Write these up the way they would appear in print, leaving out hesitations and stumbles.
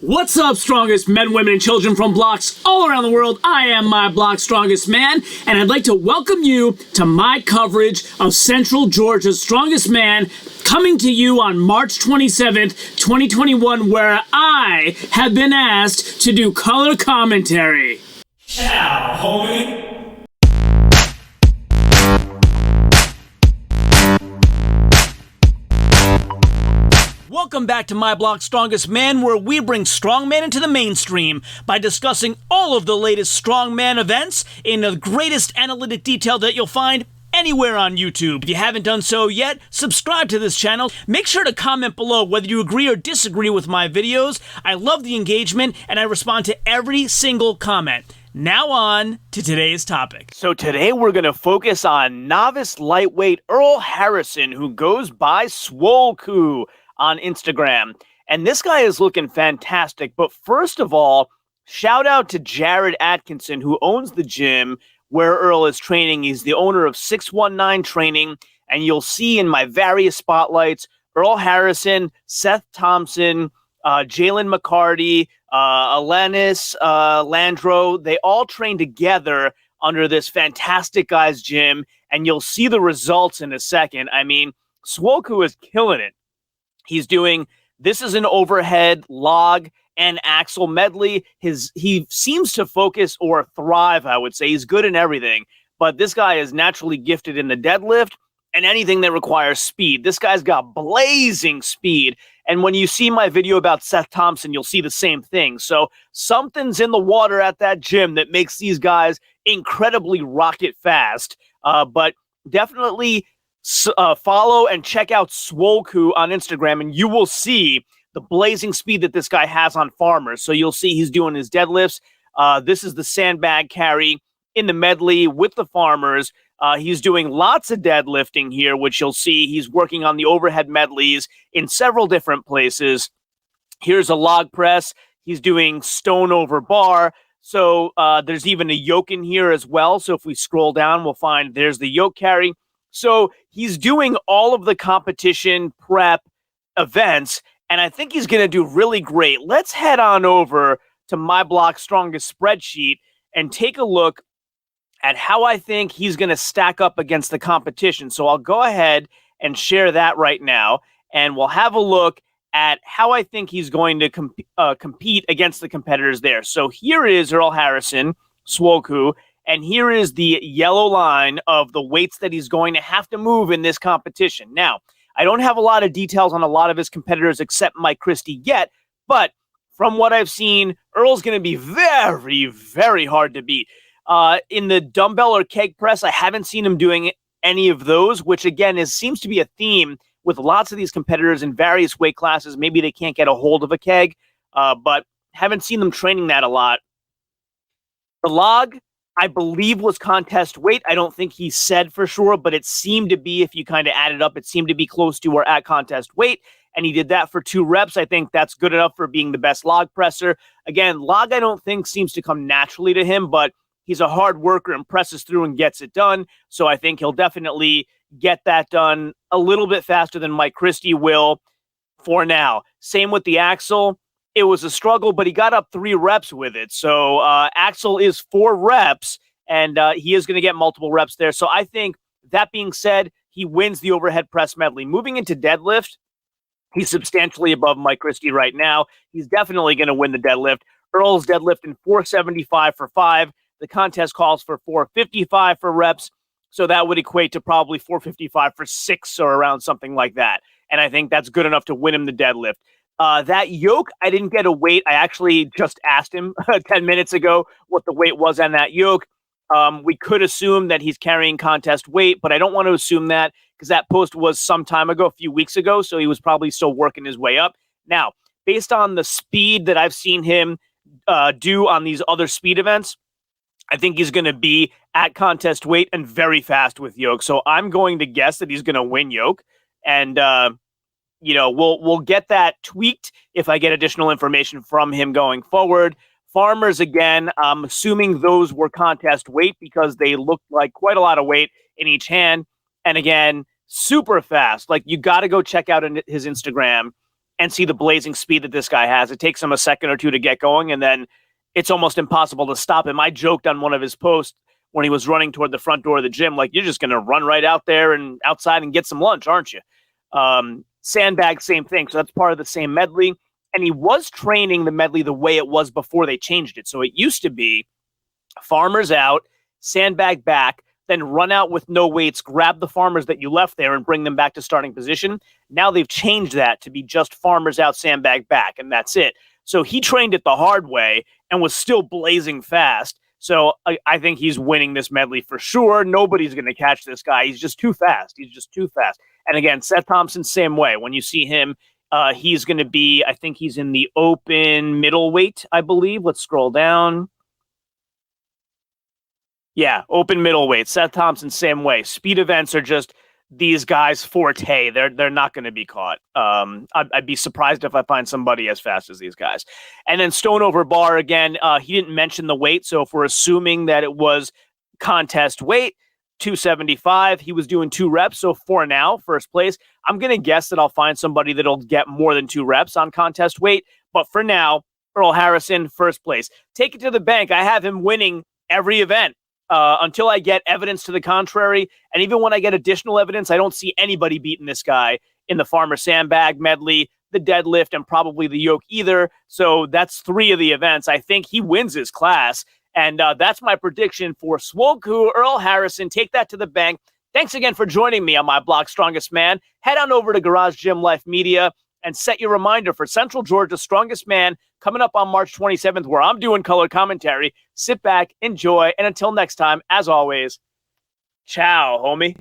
What's up, strongest men, women, and children from blocks all around the world? I am my block's strongest man, and I'd like to welcome you to my coverage of Central Georgia's strongest man, coming to you on March 27th, 2021, where I have been asked to do color commentary. Ciao, homie. Welcome back to My Block's Strongest Man, where we bring strongman into the mainstream by discussing all of the latest strongman events in the greatest analytic detail that you'll find anywhere on YouTube. If you haven't done so yet, subscribe to this channel. Make sure to comment below whether you agree or disagree with my videos. I love the engagement, and I respond to every single comment. Now on to today's topic. So today we're going to focus on novice lightweight Earl Harrison, who goes by Swoleku on Instagram. And this guy is looking fantastic. But first of all, shout out to Jared Atkinson, who owns the gym where Earl is training. He's the owner of 619 Training. And you'll see in my various spotlights, Earl Harrison, Seth Thompson, Jalen McCarty, Alanis Landro. They all train together under this fantastic guy's gym. And you'll see the results in a second. I mean, Swoleku is killing it. He's doing, this is an overhead log and axle medley. He seems to focus or thrive, I would say. He's good in everything. But this guy is naturally gifted in the deadlift and anything that requires speed. This guy's got blazing speed. And when you see my video about Seth Thompson, you'll see the same thing. So something's in the water at that gym that makes these guys incredibly rocket fast. But definitely follow and check out Swoleku on Instagram, and you will see the blazing speed that this guy has on farmers. So you'll see he's doing his deadlifts. This is the sandbag carry in the medley with the farmers. He's doing lots of deadlifting here, which you'll see. He's working on the overhead medleys in several different places. Here's a log press. He's doing stone over bar. So there's even a yoke in here as well. So if we scroll down, we'll find there's the yoke carry. So he's doing all of the competition prep events, and I think he's going to do really great. Let's head on over to My Block's Strongest spreadsheet and take a look at how I think he's going to stack up against the competition. So I'll go ahead and share that right now, and we'll have a look at how I think he's going to compete against the competitors there. So here is Earl Harrison, Swoleku, and here is the yellow line of the weights that he's going to have to move in this competition. Now, I don't have a lot of details on a lot of his competitors except Mike Christie yet, but from what I've seen, Earl's going to be very, very hard to beat. In the dumbbell or keg press, I haven't seen him doing any of those, which again seems to be a theme with lots of these competitors in various weight classes. Maybe they can't get a hold of a keg, but haven't seen them training that a lot. The log, I believe, was contest weight. I don't think he said for sure, but it seemed to be, if you kind of add it up, it seemed to be close to or at contest weight. And he did that for 2 reps. I think that's good enough for being the best log presser. Again, log I don't think seems to come naturally to him, but he's a hard worker and presses through and gets it done. So I think he'll definitely get that done a little bit faster than Mike Christie will for now. Same with the axle. It was a struggle, but he got up 3 reps with it. So axle is 4 reps, and he is going to get multiple reps there. So I think, that being said, he wins the overhead press medley. Moving into deadlift, he's substantially above Mike Christie right now. He's definitely going to win the deadlift. Earl's deadlifting 475 for 5. The contest calls for 455 for reps. So that would equate to probably 455 for 6 or around something like that. And I think that's good enough to win him the deadlift. That yoke, I didn't get a weight. I actually just asked him 10 minutes ago what the weight was on that yoke. We could assume that he's carrying contest weight, but I don't want to assume that because that post was some time ago, a few weeks ago, so he was probably still working his way up. Now, based on the speed that I've seen him do on these other speed events, I think he's going to be at contest weight and very fast with yoke. So I'm going to guess that he's going to win yoke, and we'll get that tweaked if I get additional information from him going forward. Farmers, again, I'm assuming those were contest weight because they looked like quite a lot of weight in each hand. And again, super fast. Like, you got to go check out his Instagram and see the blazing speed that this guy has. It takes him a second or two to get going, and then it's almost impossible to stop him. I joked on one of his posts when he was running toward the front door of the gym, like, you're just going to run right out there and outside and get some lunch, aren't you? Sandbag, same thing. So that's part of the same medley. And he was training the medley the way it was before they changed it. So it used to be farmers out, sandbag back, then run out with no weights, grab the farmers that you left there and bring them back to starting position. Now they've changed that to be just farmers out, sandbag back, and that's it. So he trained it the hard way and was still blazing fast. So I think he's winning this medley for sure. Nobody's going to catch this guy. He's just too fast. He's just too fast. And again, Seth Thompson, same way. When you see him, he's going to be, I think he's in the open middleweight, I believe. Let's scroll down. Yeah, open middleweight. Seth Thompson, same way. Speed events are just these guys' forte. They're not going to be caught. I'd be surprised if I find somebody as fast as these guys. And then stone over bar again. He didn't mention the weight, so if we're assuming that it was contest weight, 275. He was doing 2 reps. So for now, first place, I'm going to guess that I'll find somebody that'll get more than 2 reps on contest weight. But for now, Earl Harrison, first place. Take it to the bank. I have him winning every event. Until I get evidence to the contrary. And even when I get additional evidence, I don't see anybody beating this guy in the farmer sandbag medley, the deadlift, and probably the yoke either. So that's 3 of the events. I think he wins his class. And that's my prediction for Swoku, Earl Harrison. Take that to the bank. Thanks again for joining me on my blog, Strongest Man. Head on over to Garage Gym Life Media and set your reminder for Central Georgia's Strongest Man coming up on March 27th, where I'm doing color commentary. Sit back, enjoy, and until next time, as always, ciao, homie.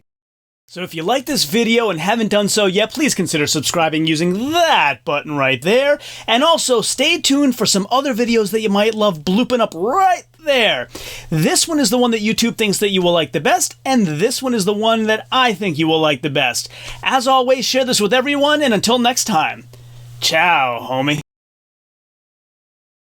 So if you like this video and haven't done so yet, please consider subscribing using that button right there. And also, stay tuned for some other videos that you might love blooping up right there. This one is the one that YouTube thinks that you will like the best, and this one is the one that I think you will like the best. As always, share this with everyone, and until next time, ciao, homie.